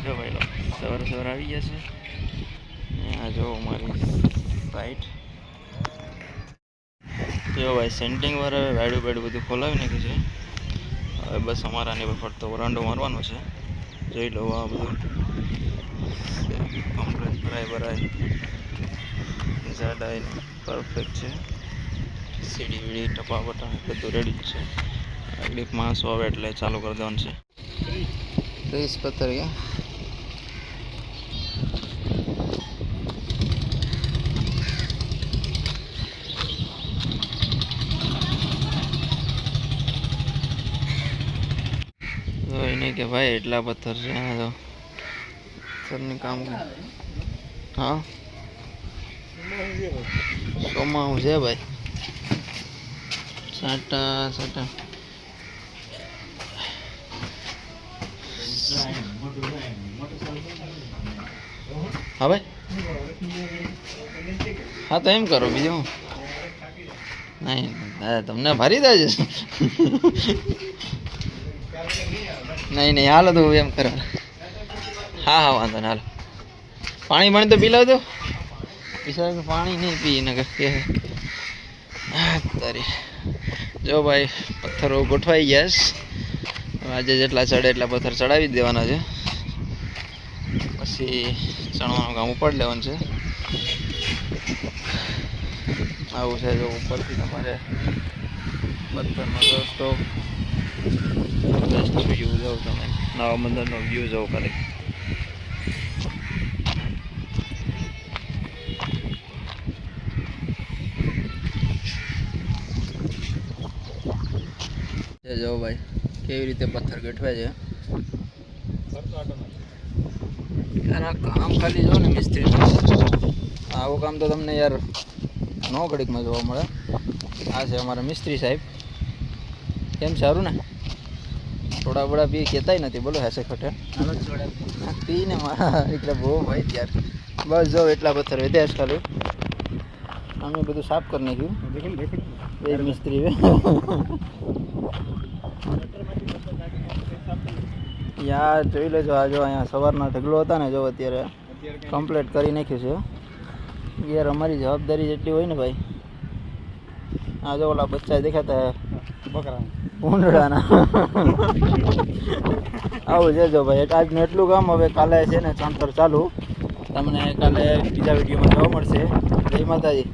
જો ભાઈ લો સવાર સવાર આવી ગયા છે. આ જો મારી સાઈટ જો ભાઈ સેન્ટિંગ વાળા વાડું બાડું બધું ખોલાવી નાખ્યું છે. હવે બસ અમારા ને ફરતો વરાંડો મારવાનો છે. જોઈ લો આ બધું કમ્પ્લીટ ભરાય ઝાડાઈ પરફેક્ટ છે. સીડી વીડી ટપા બટા બધું રેડી જ છે. આગળ માણસો આવે એટલે ચાલુ કરી દેવાનું છે. 30 પથ્થર ગયા. नहीं कि भाई एटला पत्थर से तो पत्थर काम हाँ सोमा है भाई साटा साटा हाँ भाई हाँ तो एम करो बीजू नहीं तमने भरी दे नहीं नहीं हालो तो एम करो हाँ हाँ वांधो ना हालो पानी बने तो पी लो तो पीसा पानी नहीं पी न के तारी जो भाई पत्थरों गोठवाई गया आज जेटला चढ़े एटला पत्थर चढ़ावी देवाना है पछी चढ़वानुं काम उपाड़ लेवानुं छे आवुं छे जो उपरथी तमारे पत्थरनो रस्तो बेस्ट व्यू जो तमे नवा मंदिरनो व्यू जो खाली जो भाई केवी रीते पत्थर गठवे छे यार आ काम खाली जो ने मिस्त्री आवुं काम तो तमने यार 9 घड़ीक में जोवा मळे आ छे अमारा मिस्त्री साहेब केम छे हारुं ने थोड़ा बड़ा भी कहता ही नहीं बोलो ऐसे खटे पी ने એટલે બહુ ભાઈ यार बस जो એટલા પથ્થર વધ્યા છે ખાલી અમે બધું સાફ કરી નાખ્યું એ મિસ્ત્રી યાર જોઈ લેજો આ જો અહીંયા સવારના ઢગલો હતા ને જો અત્યારે કમ્પ્લીટ કરી નાખ્યું છે યાર અમારી જવાબદારી જેટલી હોય ને ભાઈ આ જો ઓલા બચ્ચા દેખાતા બકરા ઊંડડાના આવું છે જો ભાઈ આજનું એટલું કામ હવે કાલે છે ને ચણતર ચાલુ તમને કાલે બીજા વિડીયોમાં જોવા મળશે. જય માતાજી.